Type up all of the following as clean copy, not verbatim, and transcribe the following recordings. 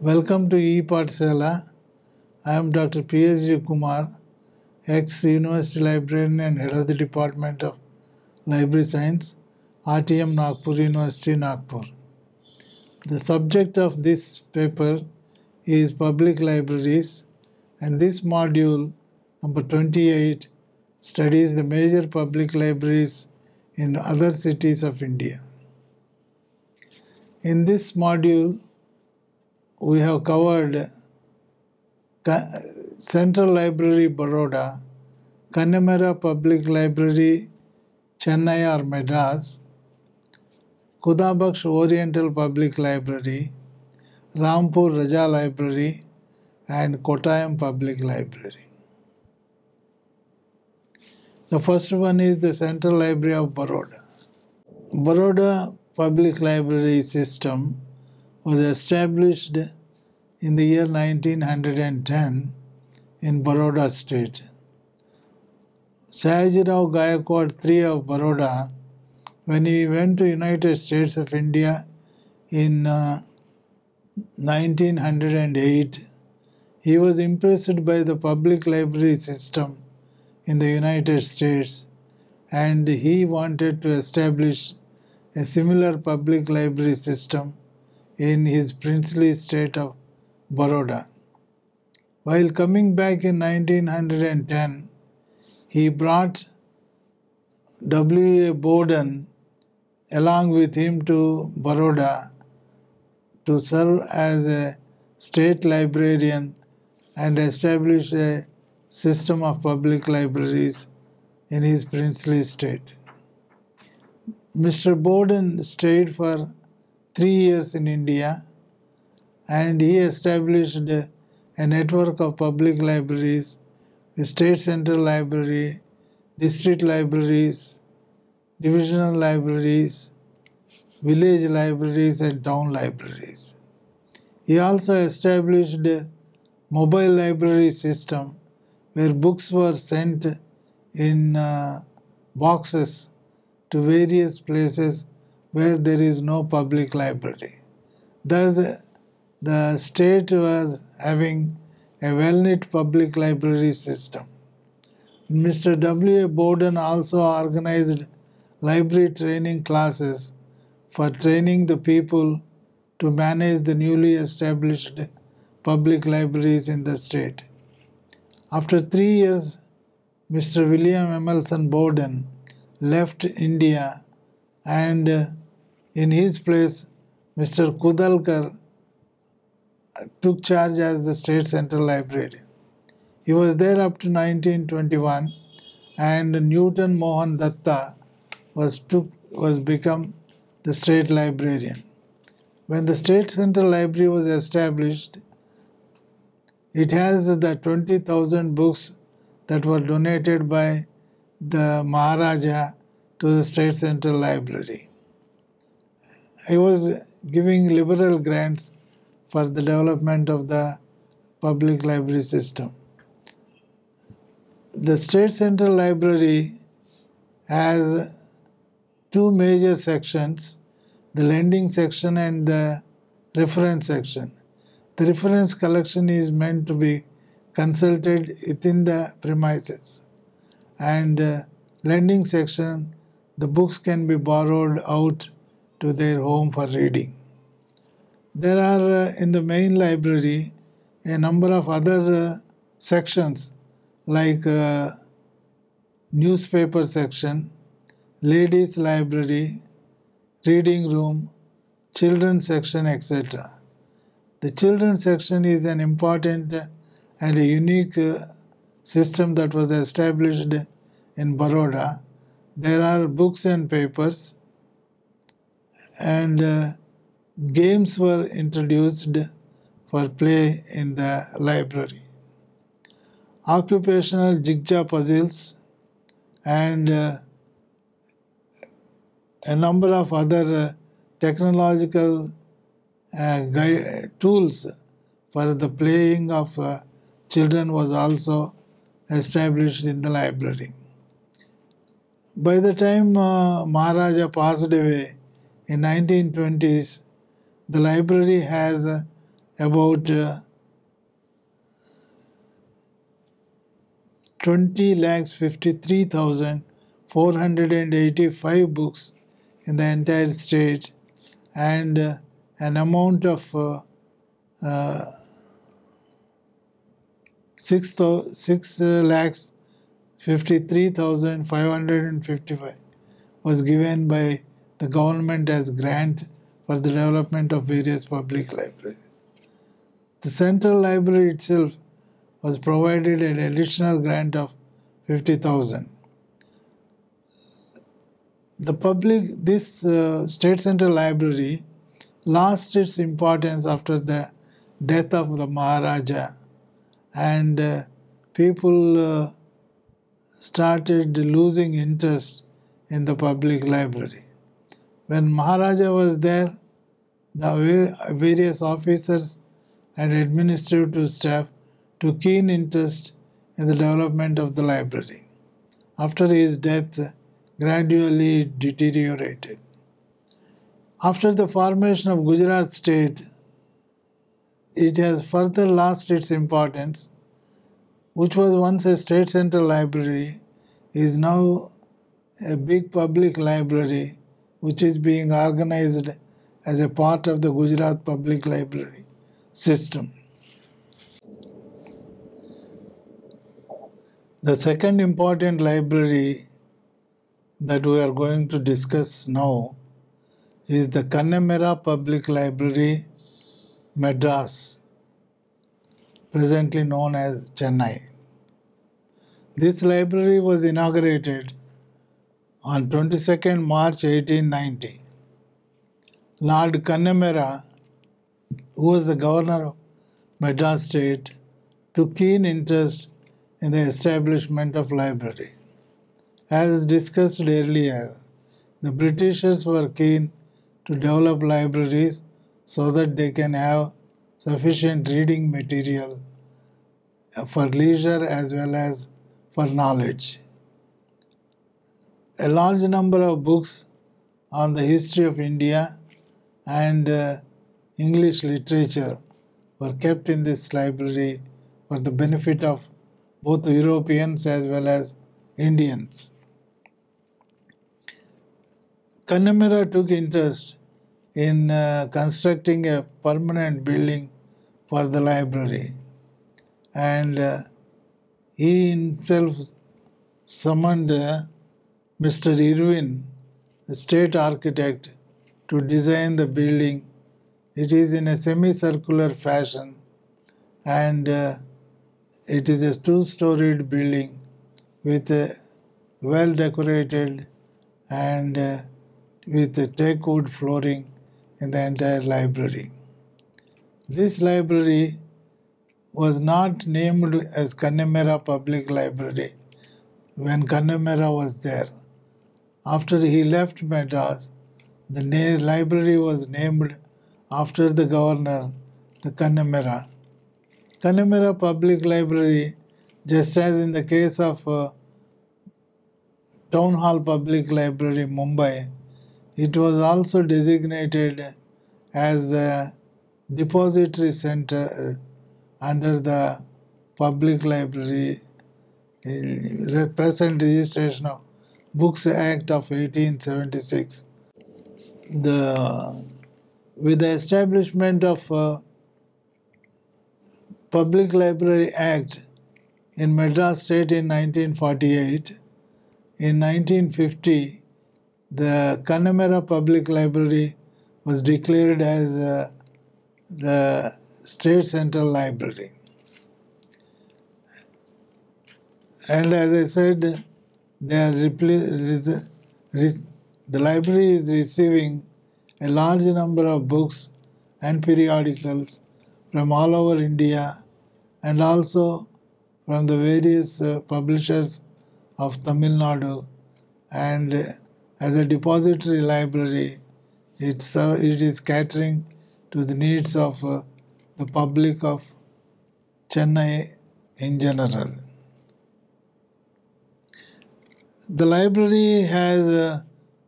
Welcome to ePathshala. I am Dr. P.S.G. Kumar, ex-University Librarian and Head of the Department of Library Science, RTM Nagpur University, Nagpur. The subject of this paper is public libraries, and this module, number 28, studies the major public libraries in other cities of India. In this module, we have covered Central Library, Baroda, Connemara Public Library, Chennai or Madras, Khuda Bakhsh Oriental Public Library, Rampur Raza Library, and Kottayam Public Library. The first one is the Central Library of Baroda. Baroda Public Library System was established in the year 1910 in Baroda state. Sayajirao Gaikwad III of Baroda, when he went to United States of India in 1908, he was impressed by the public library system in the United States, and he wanted to establish a similar public library system in his princely state of Baroda. While coming back in 1910, he brought W.A. Bowden along with him to Baroda to serve as a state librarian and establish a system of public libraries in his princely state. Mr. Bowden stayed for 3 years in India, and he established a network of public libraries, the State Central Library, district libraries, divisional libraries, village libraries, and town libraries. He also established a mobile library system where books were sent in boxes to various places where there is no public library. Thus, the state was having a well-knit public library system. Mr. W.A. Bowden also organized library training classes for training the people to manage the newly established public libraries in the state. After 3 years, Mr. William Emerson Bowden left India, and in his place, Mr. Kudalkar took charge as the State Central Librarian. He was there up to 1921, and Newton Mohan Datta was become the State Librarian. When the State Central Library was established, it has the 20,000 books that were donated by the Maharaja to the State Central Library. I was giving liberal grants for the development of the public library system. The State Central Library has 2 major sections, the lending section and the reference section. The reference collection is meant to be consulted within the premises, and lending section, the books can be borrowed out to their home for reading. There are in the main library a number of other sections like newspaper section, ladies library, reading room, children's section, etc. The children's section is an important and a unique system that was established in Baroda. There are books and papers, and games were introduced for play in the library. Occupational jigsaw puzzles and a number of other technological tools for the playing of children was also established in the library. By the time Maharaja passed away in 1920s, the library has about 20,53,485 books in the entire state, and an amount of 6,53,555 was given by the government as grant for the development of various public libraries. The central library itself was provided an additional grant of 50,000. This State Central Library lost its importance after the death of the Maharaja, and people started losing interest in the public library. When Maharaja was there, the various officers and administrative staff took keen interest in the development of the library. After his death, gradually it deteriorated. After the formation of Gujarat state, it has further lost its importance. Which was once a state central library is now a big public library which is being organized as a part of the Gujarat public library system. The second important library that we are going to discuss now is the Connemara Public Library, Madras, presently known as Chennai. This library was inaugurated on 22nd March 1890. Lord Connemara, who was the governor of Madras state, took keen interest in the establishment of library. As discussed earlier, the Britishers were keen to develop libraries so that they can have sufficient reading material for leisure as well as for knowledge. A large number of books on the history of India and English literature were kept in this library for the benefit of both Europeans as well as Indians. Connemara took interest in constructing a permanent building for the library, and he himself summoned Mr. Irwin, the state architect, to design the building. It is in a semicircular fashion, and it is a two-storied building with a well decorated and with a teak wood flooring in the entire library. This library was not named as Connemara Public Library when Connemara was there. After he left Madras, the library was named after the governor, the Connemara. Connemara Public Library, just as in the case of Town Hall Public Library, Mumbai, it was also designated as a depository center under the Public Library present registration of Books Act of 1876. With the establishment of Public Library Act in Madras State in 1948, in 1950, the Connemara Public Library was declared as the State Central Library. And as I said, the library is receiving a large number of books and periodicals from all over India and also from the various publishers of Tamil Nadu, and as a depository library, it is catering to the needs of the public of Chennai in general. The library has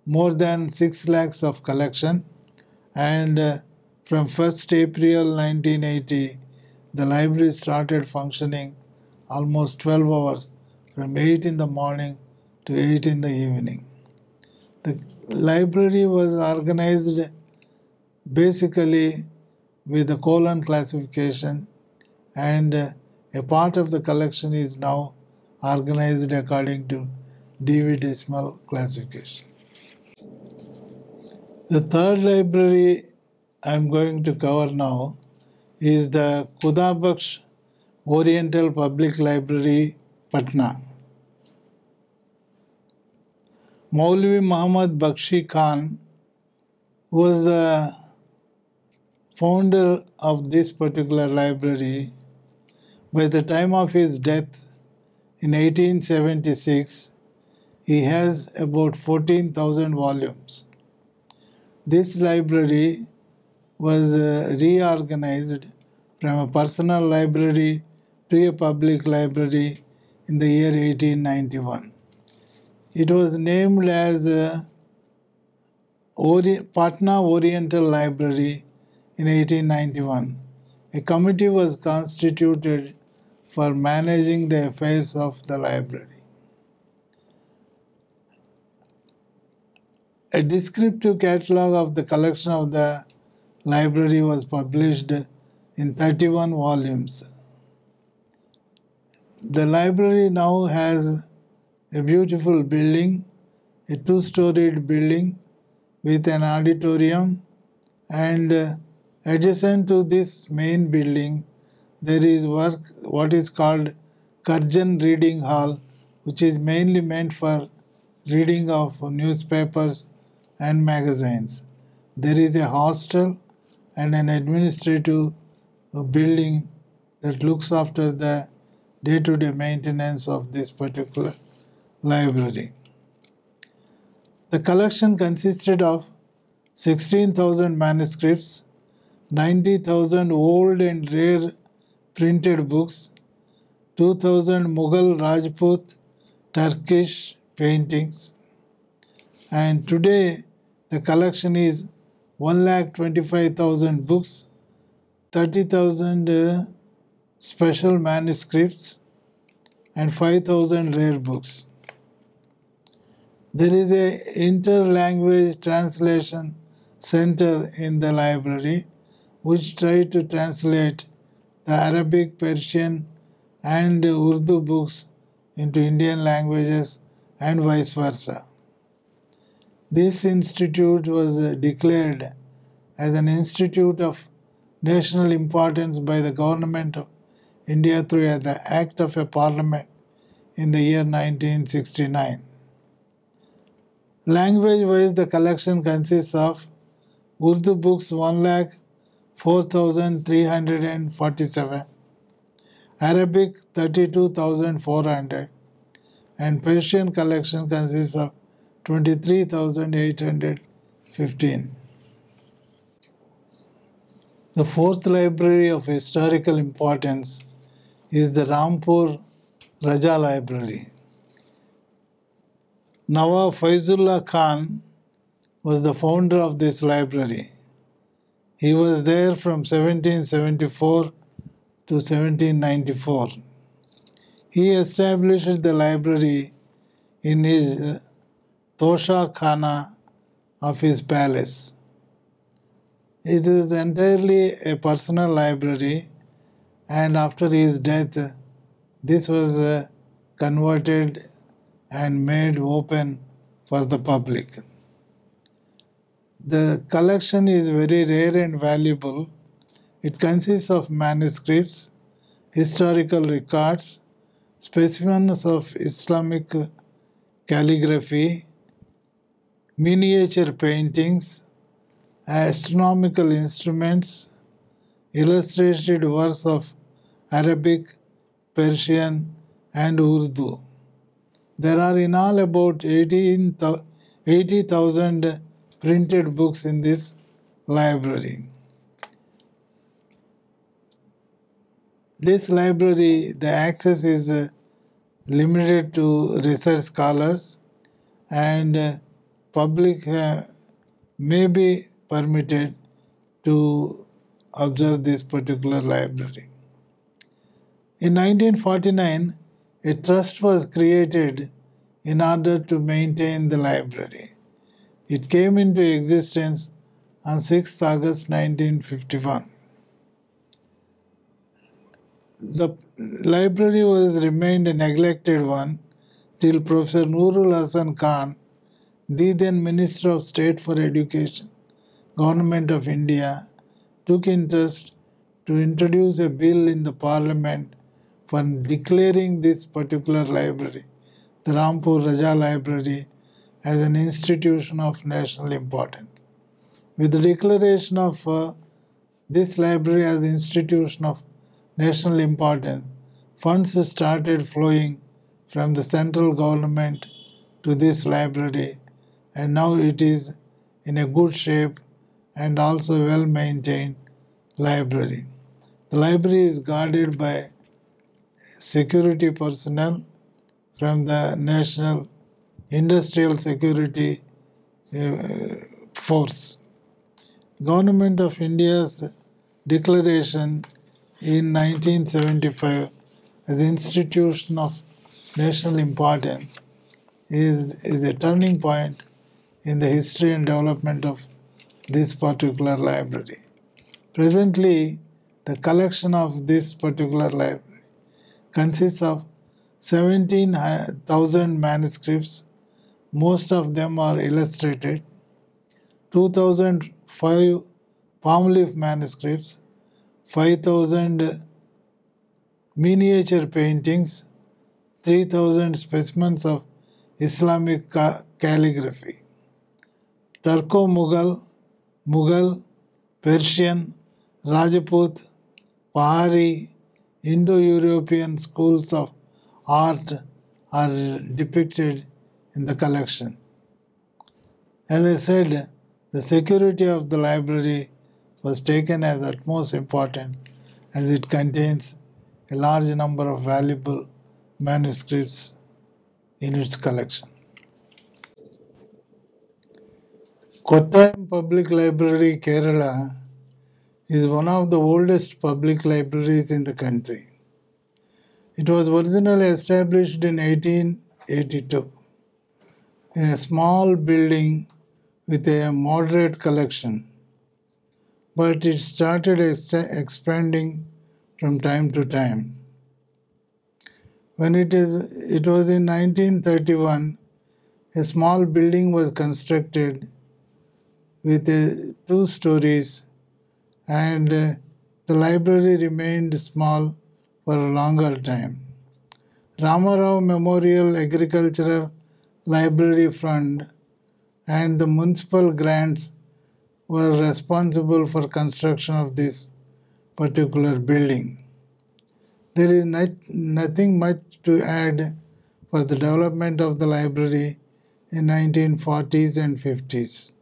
more than 6 lakhs of collection, and From 1st April 1980, the library started functioning almost 12 hours from 8 in the morning to 8 in the evening. The library was organized basically with the colon classification, and a part of the collection is now organized according to Dewey Decimal classification. The third library I am going to cover now is the Khuda Bakhsh Oriental Public Library, Patna. Maulvi Muhammad Bakhshi Khan was the founder of this particular library. By the time of his death in 1876, he has about 14,000 volumes. This library was reorganized from a personal library to a public library in the year 1891. It was named as Patna Oriental Library in 1891. A committee was constituted for managing the affairs of the library. A descriptive catalogue of the collection of the library was published in 31 volumes. The library now has a beautiful building, a two-storied building with an auditorium, and adjacent to this main building there is what is called Karjan Reading Hall, which is mainly meant for reading of newspapers and magazines. There is a hostel and an administrative building that looks after the day-to-day maintenance of this particular library. The collection consisted of 16,000 manuscripts, 90,000 old and rare printed books, 2,000 Mughal, Rajput, Turkish paintings, and today the collection is 1,25,000 books, 30,000 special manuscripts, and 5,000 rare books. There is a interlanguage translation center in the library which tries to translate the Arabic, Persian, and Urdu books into Indian languages and vice versa. This institute was declared as an institute of national importance by the government of India through the Act of a Parliament in the year 1969. Language-wise, the collection consists of Urdu books 1,04,347, Arabic 32,400, and Persian collection consists of 23,815. The fourth library of historical importance is the Rampur Raza Library. Nawab Faizullah Khan was the founder of this library. He was there from 1774 to 1794. He established the library in his Tosha Khana of his palace. It is entirely a personal library, and after his death, this was converted and made open for the public. The collection is very rare and valuable. It consists of manuscripts, historical records, specimens of Islamic calligraphy, miniature paintings, astronomical instruments, illustrated works of Arabic, Persian, and Urdu. There are in all about 80,000 printed books in this library. This library, the access is limited to research scholars, and public may be permitted to observe this particular library. In 1949, a trust was created in order to maintain the library. It came into existence on 6th August 1951. The library was remained a neglected one till Professor Nurul Hasan Khan, the then Minister of State for Education, Government of India, took interest to introduce a bill in the Parliament for declaring this particular library, the Rampur Raza Library, as an institution of national importance. With the declaration of this library as institution of national importance, funds started flowing from the central government to this library, and now it is in a good shape and also well maintained library. The library is guarded by security personnel from the National Industrial Security Force. Government of India's declaration in 1975 as institution of national importance is a turning point in the history and development of this particular library. Presently, the collection of this particular library consists of 17,000 manuscripts. Most of them are illustrated, 2,005 palm leaf manuscripts, 5,000 miniature paintings, 3,000 specimens of Islamic calligraphy. Turco-Mughal, Mughal, Persian, Rajput, Pahari, Indo-European schools of art are depicted in the collection. As I said, the security of the library was taken as utmost important as it contains a large number of valuable manuscripts in its collection. Kottayam Public Library, Kerala, is one of the oldest public libraries in the country. It was originally established in 1882 in a small building with a moderate collection, but it started expanding from time to time. It was in 1931, a small building was constructed with 2 stories, and the library remained small for a longer time. Ramarao Memorial Agricultural Library Fund and the municipal grants were responsible for construction of this particular building. There is nothing much to add for the development of the library in 1940s and 50s.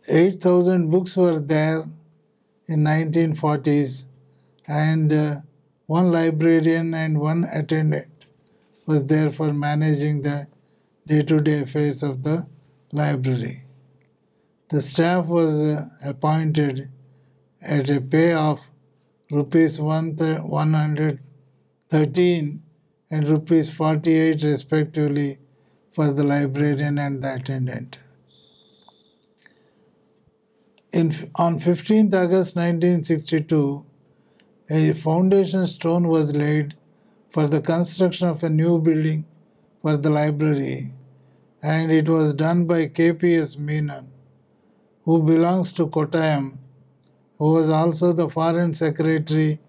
8,000 books were there in 1940s, and one librarian and one attendant was there for managing the day-to-day affairs of the library. The staff was appointed at a pay of rupees 113 and rupees 48 respectively for the librarian and the attendant. On 15th August 1962, a foundation stone was laid for the construction of a new building for the library, and it was done by KPS Menon, who belongs to Kottayam, who was also the Foreign Secretary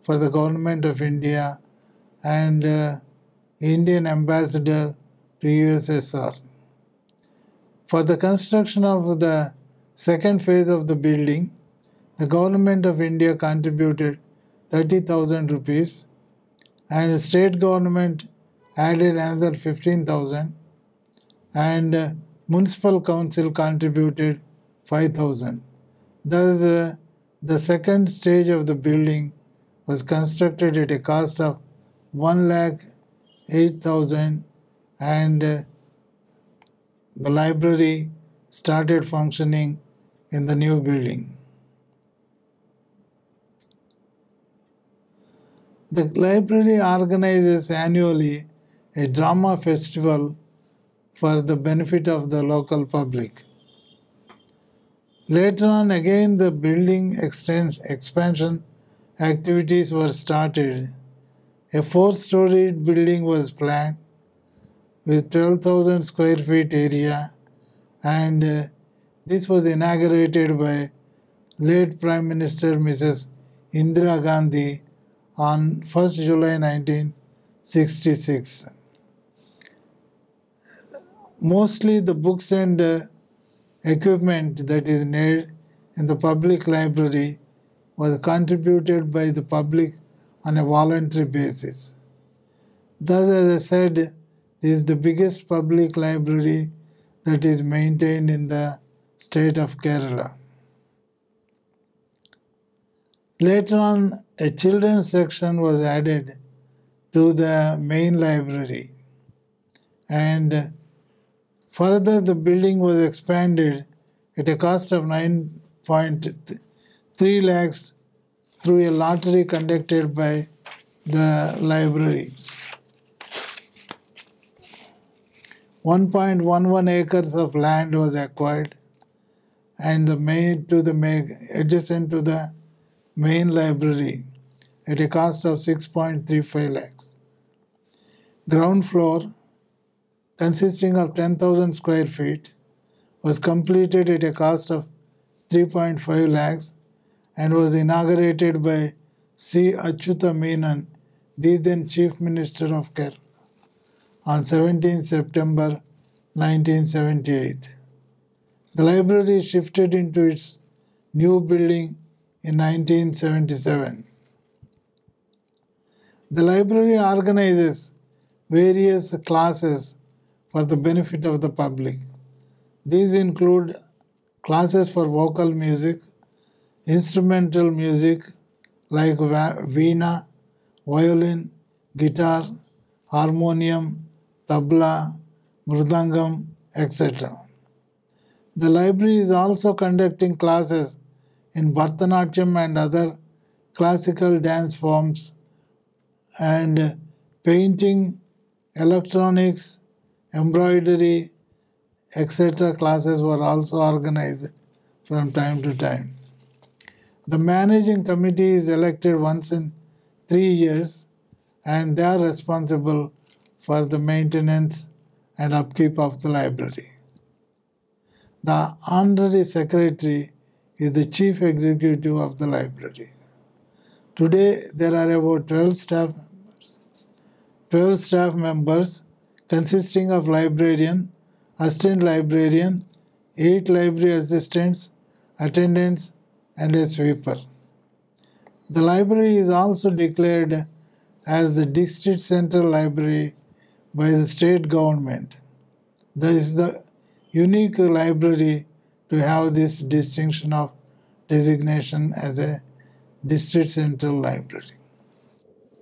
for the Government of India and Indian Ambassador to USSR. For the construction of the second phase of the building, the Government of India contributed 30,000 rupees and the state government added another 15,000 and municipal council contributed 5,000. Thus, the second stage of the building was constructed at a cost of 1,08,000 and the library started functioning in the new building. The library organizes annually a drama festival for the benefit of the local public. Later on, again, the building expansion activities were started. A 4-storied building was planned with 12,000 square feet area, and this was inaugurated by late Prime Minister Mrs. Indira Gandhi on 1st July 1966. Mostly the books and equipment that is needed in the public library was contributed by the public on a voluntary basis. Thus, as I said, this is the biggest public library that is maintained in the state of Kerala. Later on, a children's section was added to the main library, and further the building was expanded at a cost of 9.3 lakhs through a lottery conducted by the library. 1.11 acres of land was acquired and adjacent to the main library at a cost of 6.35 lakhs. Ground floor, consisting of 10,000 square feet, was completed at a cost of 3.5 lakhs and was inaugurated by C. Achyuta Menon, the then Chief Minister of Kerala, on 17 September 1978. The library shifted into its new building in 1977. The library organizes various classes for the benefit of the public. These include classes for vocal music, instrumental music like veena, violin, guitar, harmonium, tabla, mridangam, etc. The library is also conducting classes in Bharatanatyam and other classical dance forms, and painting, electronics, embroidery, etc. classes were also organized from time to time. The managing committee is elected once in 3 years, and they are responsible for the maintenance and upkeep of the library. The honorary secretary is the chief executive of the library. Today, there are about 12 staff members consisting of librarian, assistant librarian, 8 library assistants, attendants, and a sweeper. The library is also declared as the district central library by the state government. This is the unique library to have this distinction of designation as a district central library.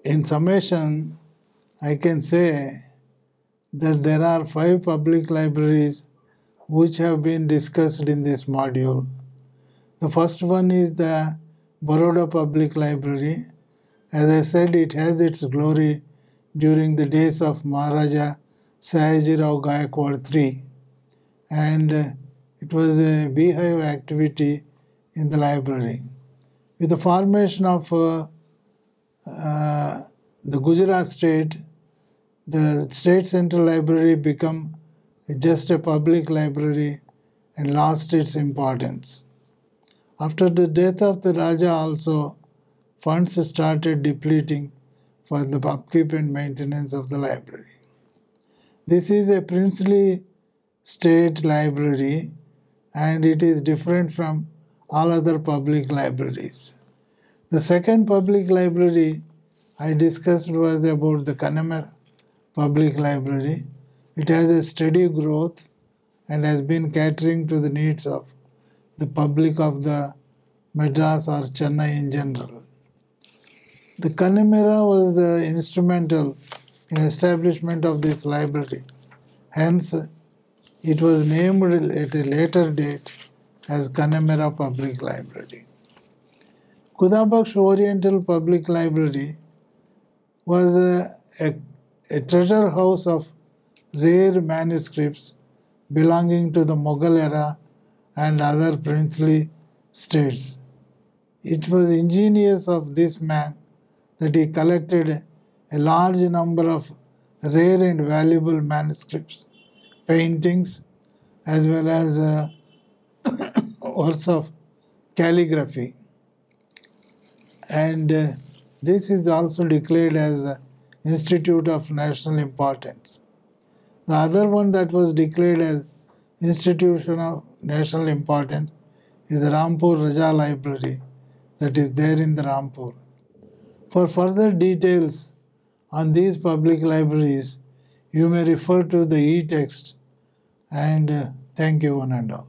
In summation, I can say that there are 5 public libraries which have been discussed in this module. The first one is the Baroda Public Library. As I said, it has its glory during the days of Maharaja Sayajirao Gaikwad III, and it was a beehive activity in the library. With the formation of the Gujarat state, the state central library became just a public library and lost its importance. After the death of the Raja also, funds started depleting for the upkeep and maintenance of the library. This is a princely state library, and it is different from all other public libraries. The second public library I discussed was about the Connemara Public Library. It has a steady growth and has been catering to the needs of the public of the Madras or Chennai in general. The Connemara was the instrumental in establishment of this library. Hence, it was named at a later date as Connemara Public Library. Khuda Oriental Public Library was a treasure house of rare manuscripts belonging to the Mughal era and other princely states. It was ingenious of this man that he collected a large number of rare and valuable manuscripts, paintings, as well as works of calligraphy. And this is also declared as an Institute of National Importance. The other one that was declared as Institution of National Importance is the Rampur Raza Library that is there in the Rampur. For further details on these public libraries, you may refer to the e-text, and thank you one and all.